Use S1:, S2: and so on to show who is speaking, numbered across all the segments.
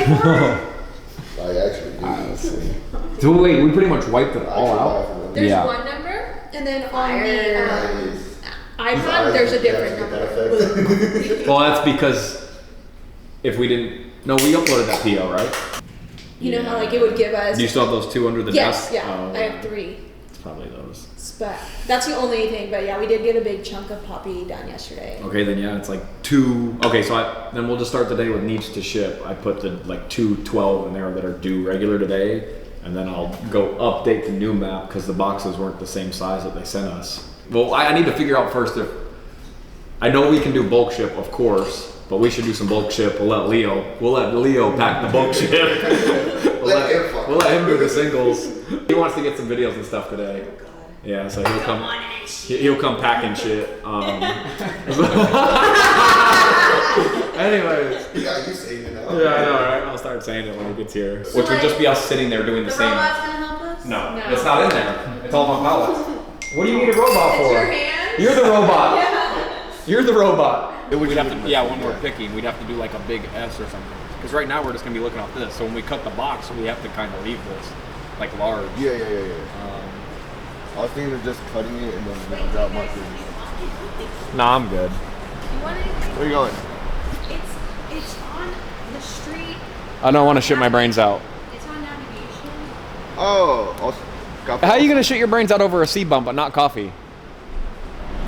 S1: I actually do.
S2: Honestly. So wait, we pretty much wiped it all out?
S3: There's one number, and then on the iPod, there's a different number.
S2: Well, that's because if we didn't... No, we uploaded that PO, right?
S3: You know how like it would give us...
S2: Do you still have those two under the desk?
S3: Yes, yeah. I have 3.
S2: It's probably those.
S3: But that's the only thing. But yeah, we did get a big chunk of poppy done yesterday.
S2: Okay, then yeah, it's like 2... Okay, so then we'll just start the day with needs to ship. I put the like 212 in there that are due regular today. And then I'll go update the new map because the boxes weren't the same size that they sent us. Well, I need to figure out first if... I know we can do bulk ship, of course. But we should do some bulk ship. We'll let Leo pack the bulk ship. we'll let him do the singles. He wants to get some videos and stuff today. Yeah, so he'll come packing shit. Anyways.
S1: Yeah, you saying it now.
S2: Yeah, I know, right? I'll start saying it when he gets here. Which would just be us sitting there doing the same.
S4: The robot's gonna help us?
S2: No, it's not in there. It's all on pallets. What do you need a robot for?
S3: It's your hands.
S2: You're the robot.
S3: Yeah.
S2: You're the robot. We'd have to, when we're picking, we'd have to do like a big S or something. Because right now we're just gonna be looking off this. So when we cut the box, we have to kind of leave this like large.
S1: Yeah. I was thinking of just cutting it and then drop my food.
S2: Nah, I'm good.
S1: Where are you going?
S4: It's on the street.
S2: I don't want to shit my brains out.
S4: It's on navigation.
S1: Oh,
S2: How are you gonna shit your brains out over a C bump but not coffee?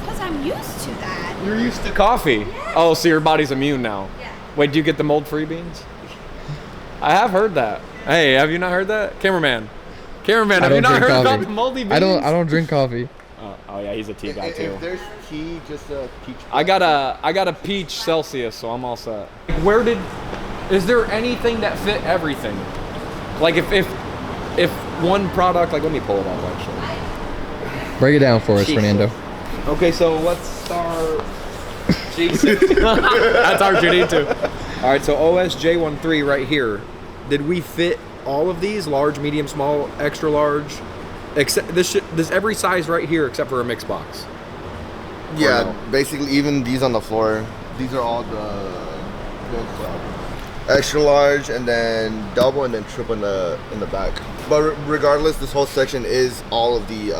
S4: Because I'm used to that.
S2: You're used to coffee.
S4: Yes.
S2: Oh, so your body's immune now.
S4: Yeah.
S2: Wait, do you get the mold-free beans? I have heard that. Hey, have you not heard that? Cameraman, have you not heard about the moldy beans?
S5: I don't drink coffee.
S2: Oh yeah, he's a tea guy too.
S1: If there's tea, just a peach.
S2: I got a peach Celsius, so I'm all set. Is there anything that fit everything? Like if one product, like let me pull it up actually.
S5: Break it down for us, Fernando.
S2: Okay, so let's start. Jesus. That's R2D2. All right, so OSJ13 right here. Did we fit all of these? Large, medium, small, extra large? Except this every size right here except for a mix box.
S1: Yeah,
S2: no?
S1: basically even these on the floor. These are all the extra large and then double and then triple in the back. But regardless, this whole section is all of the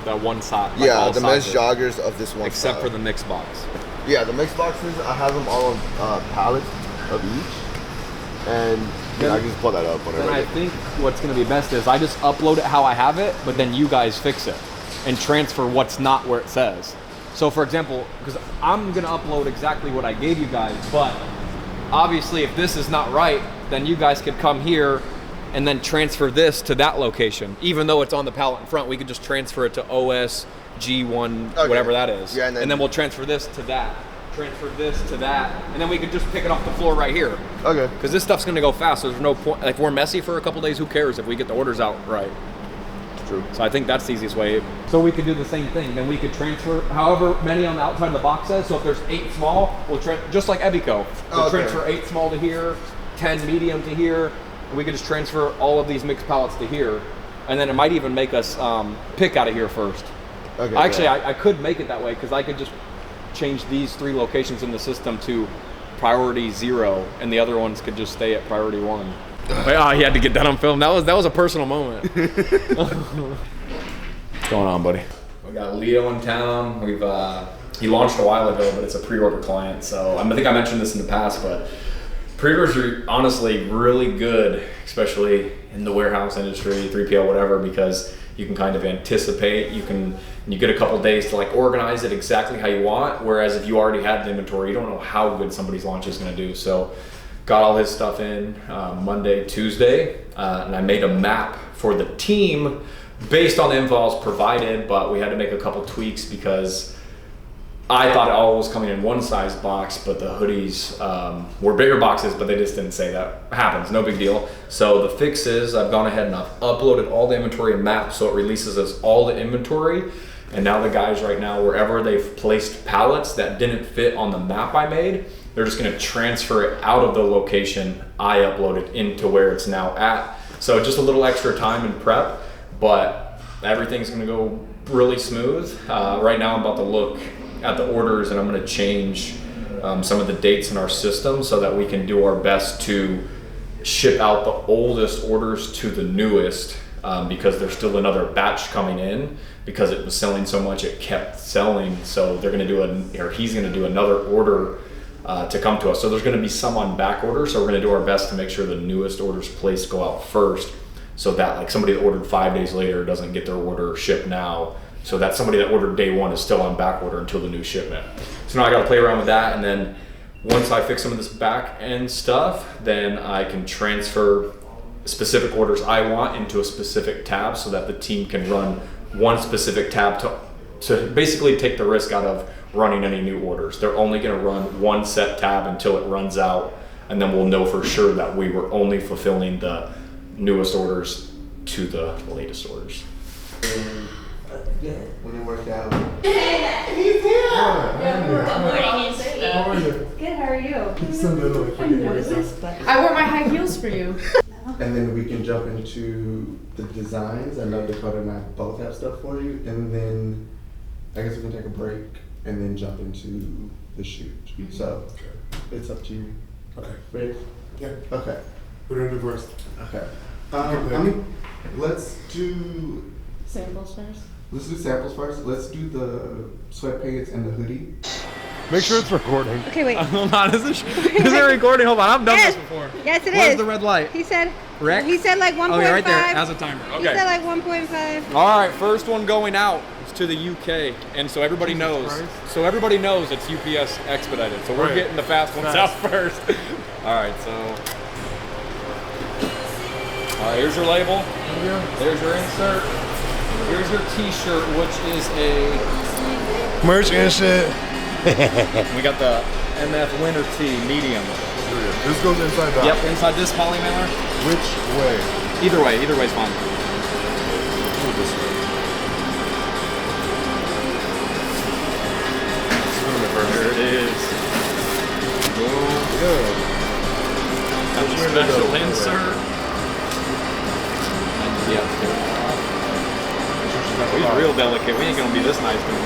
S2: that one size.
S1: Like yeah, the men's joggers of this one.
S2: Except
S1: style.
S2: for the mix box.
S1: Yeah, the mix boxes I have them all on pallets of each, and I can just pull that up whenever.
S2: Then I think what's going to be best is I just upload it how I have it, but then you guys fix it and transfer what's not where it says. So for example, because I'm going to upload exactly what I gave you guys, but obviously if this is not right, then you guys could come here and then transfer this to that location. Even though it's on the pallet in front, we could just transfer it to OSG1,
S1: okay.
S2: Whatever that is.
S1: Yeah,
S2: and then we'll transfer this to that. Transfer this to that, and then we could just pick it off the floor right here.
S1: Okay.
S2: Because this stuff's gonna go fast, so there's no point. Like, if we're messy for a couple days, who cares if we get the orders out right?
S1: True.
S2: So I think that's the easiest way. So we could do the same thing. Then we could transfer however many on the outside of the box says. So if there's 8 small, we'll just like Ebico. We'll transfer 8 small to here, 10 medium to here, and we could just transfer all of these mixed pallets to here, and then it might even make us pick out of here first.
S1: Okay.
S2: Actually, yeah. I could make it that way because I could just change these 3 locations in the system to priority 0, and the other ones could just stay at priority 1. He had to get that on film. That was a personal moment. What's going on, buddy? We got Leo in town. He launched a while ago, but it's a pre-order client. So I think I mentioned this in the past, but pre-orders are honestly really good, especially in the warehouse industry, 3PL, whatever, because you can kind of anticipate. You get a couple days to like organize it exactly how you want. Whereas if you already had the inventory, you don't know how good somebody's launch is going to do. So got all his stuff in Monday, Tuesday, and I made a map for the team based on the info I was provided, but we had to make a couple tweaks because I thought it all was coming in one size box, but the hoodies were bigger boxes, but they just didn't say that. Happens, no big deal. So the fix is I've gone ahead and I've uploaded all the inventory and maps, so it releases us all the inventory. And now the guys right now, wherever they've placed pallets that didn't fit on the map I made, they're just gonna transfer it out of the location I uploaded into where it's now at. So just a little extra time and prep, but everything's gonna go really smooth. Right now I'm about to look at the orders and I'm gonna change some of the dates in our system so that we can do our best to ship out the oldest orders to the newest because there's still another batch coming in because it was selling so much it kept selling. So they're going to do he's going to do another order to come to us. So there's going to be some on back order. So we're going to do our best to make sure the newest orders placed go out first, so that like somebody that ordered 5 days later doesn't get their order shipped now. So that somebody that ordered day one is still on back order until the new shipment. So now I got to play around with that, and then once I fix some of this back end stuff, then I can transfer specific orders I want into a specific tab so that the team can run one specific tab to basically take the risk out of running any new orders. They're only going to run one set tab until it runs out, and then we'll know for sure that we were only fulfilling the newest orders to the latest orders.
S1: Yeah, when it worked out.
S3: He's here.
S6: How are you?
S3: Good, how are you?
S6: What is this?
S3: I wore my high heels for you.
S6: And then we can jump into the designs. I know Dakota and I both have stuff for you. And then I guess we can take a break and then jump into the shoot. So it's up to you.
S7: Okay.
S6: Ready?
S7: Yeah.
S6: Okay.
S7: What do I do first?
S6: Okay.
S7: Okay.
S6: Let's do
S3: Samples first.
S6: samples first. Let's do the sweatpants and the hoodie.
S7: Make sure it's recording.
S8: Okay, wait.
S2: Hold on, is it recording? Hold on, I've done
S8: Yes.
S2: this before.
S8: Yes, it
S2: Where's
S8: is.
S2: the red light?
S8: He said.
S2: Rec?
S8: He said like 1.5.
S2: Oh, yeah, right there. It has a timer.
S8: He said
S2: Okay.
S8: like 1.5.
S2: All right, first one going out is to the UK, and so everybody knows.
S7: Christ.
S2: So everybody knows it's UPS expedited. So we're
S7: Right.
S2: getting the fast ones out first. All right, so. All right, here's your label. There's your insert. Here's your T-shirt, which is a.
S7: Merch and shit.
S2: We got the MF Winter Tee medium.
S7: This goes inside that.
S2: Yep, inside this poly mailer.
S7: Which way?
S2: Either way's fine.
S7: Oh, this way.
S2: There it is. Boom.
S7: Yeah.
S2: Got the special insert. Yeah. He's real delicate. We ain't gonna be this nice to him.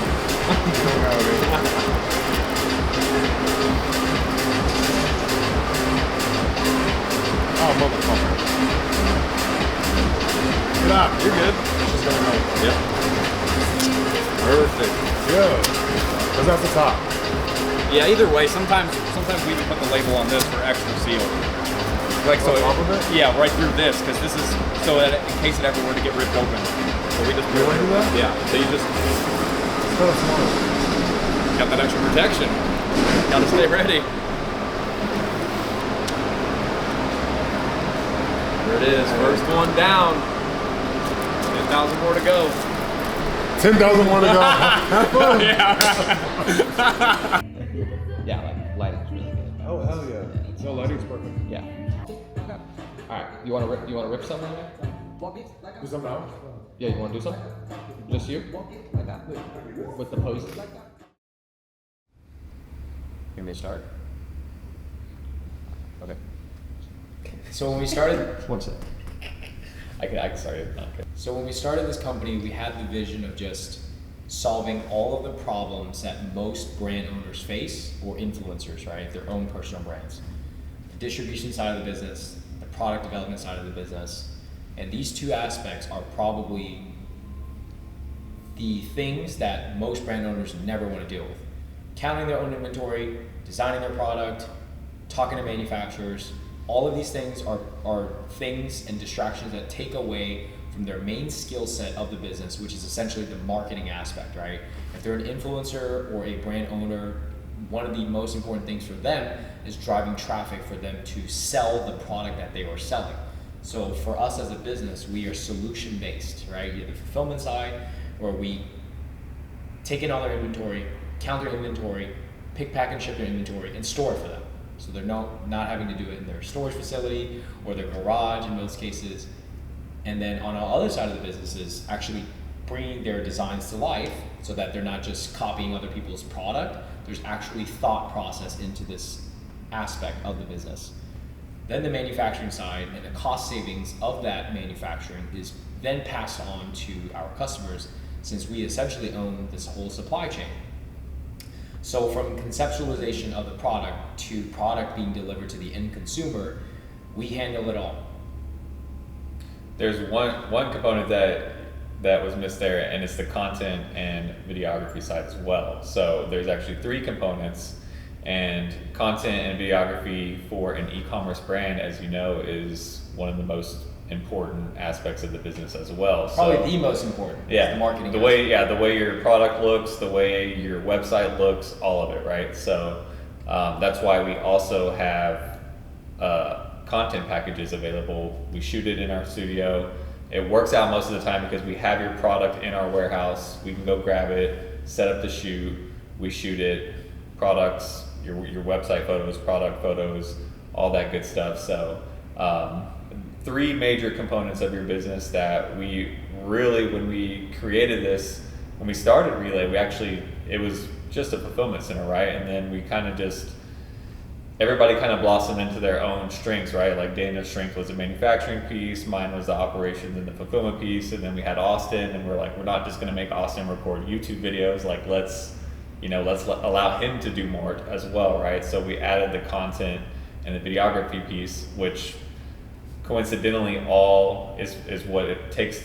S7: Oh, motherfucker. Get out.
S2: You're good.
S7: She's gonna go.
S2: Yep. Perfect.
S7: Yeah. Because that's the top.
S2: Yeah, either way, sometimes we even put the label on this for extra seal. Like so,
S7: On top of it?
S2: Yeah, right through this, because this is so that in case it ever were to get ripped open. So we just
S7: You wanna do that?
S2: Yeah. So you just
S7: It's kind of smart.
S2: got that extra protection. Gotta stay ready. There it is, first one down. 10,000 more to go.
S7: 10,000 more to go. Have fun.
S5: Yeah, like lighting's really good.
S7: Oh, hell yeah. No, lighting's perfect.
S5: Yeah. All right, you want to rip something?
S7: Do something else?
S5: Yeah, you want to do something? Just you? Like that. With the poses. You want me to start? Okay.
S9: So when we started,
S5: One sec.
S9: I can start it. Okay. So when we started this company, we had the vision of just solving all of the problems that most brand owners face, or influencers, right? Their own personal brands. The distribution side of the business, the product development side of the business, and these two aspects are probably the things that most brand owners never want to deal with. Counting their own inventory, designing their product, talking to manufacturers, all of these things are things and distractions that take away from their main skill set of the business, which is essentially the marketing aspect, right? If they're an influencer or a brand owner, one of the most important things for them is driving traffic for them to sell the product that they are selling. So for us as a business, we are solution based, right? You have the fulfillment side, where we take in all their inventory, count their inventory, pick, pack, and ship their inventory, and store it for them. So they're not having to do it in their storage facility or their garage in most cases. And then on our other side of the business is actually bringing their designs to life so that they're not just copying other people's product. There's actually thought process into this aspect of the business. Then the manufacturing side and the cost savings of that manufacturing is then passed on to our customers, since we essentially own this whole supply chain. So from conceptualization of the product to product being delivered to the end consumer, We handle it all.
S8: There's one component that was missed there, and it's the content and videography side as well. So there's actually 3 components, and content and videography for an e-commerce brand, as you know, is one of the most important aspects of the business as well.
S9: Probably
S8: So,
S9: the most important.
S8: yeah,
S9: The marketing.
S8: the way your product looks, the way your website looks, all of it, right? So that's why we also have content packages available. We shoot it in our studio. It works out most of the time because we have your product in our warehouse. We can go grab it, set up the shoot, we shoot it, products, your website photos, product photos, all that good stuff. So 3 major components of your business that we really, when we created this, when we started Relay, it was just a fulfillment center, right? And then we kind of everybody kind of blossomed into their own strengths, right? Like Dana's strength was the manufacturing piece, mine was the operations and the fulfillment piece, and then we had Austin, and we're like, we're not just gonna make Austin record YouTube videos, like let's allow him to do more as well, right? So we added the content and the videography piece, which coincidentally is what it takes.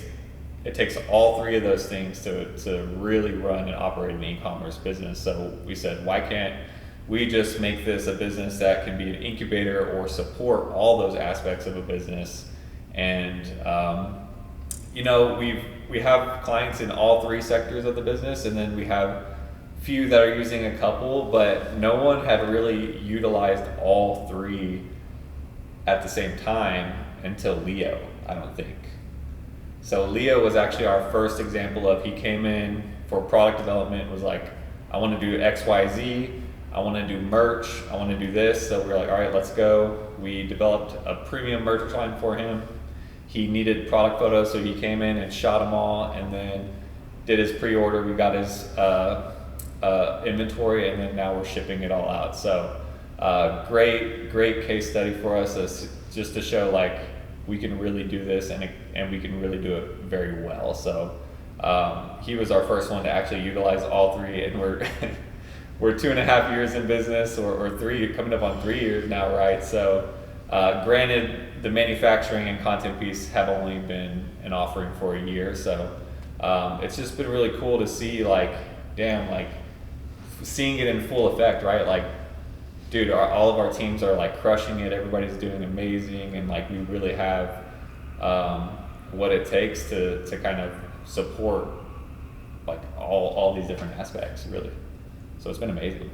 S8: It takes all 3 of those things to really run and operate an e-commerce business. So we said, why can't we just make this a business that can be an incubator or support all those aspects of a business? And we have clients in all 3 sectors of the business, and then we have few that are using a couple, but no one had really utilized all 3 at the same time until Leo, I don't think. So Leo was actually our first example of, he came in for product development, was like, I want to do XYZ, I want to do merch, I want to do this. So we were like, all right, let's go. We developed a premium merch line for him. He needed product photos, so he came in and shot them all, and then did his pre-order. We got his inventory, and then now we're shipping it all out. So great case study for us, just to show like we can really do this, and we can really do it very well. So he was our first one to actually utilize all 3, and we're 2.5 years in business, or 3, coming up on 3 years now, right? So granted, the manufacturing and content piece have only been an offering for a year, so it's just been really cool to see, like, damn, like seeing it in full effect, right? Like, dude, all of our teams are like crushing it, everybody's doing amazing, and like we really have what it takes to kind of support like all these different aspects, really. So it's been amazing.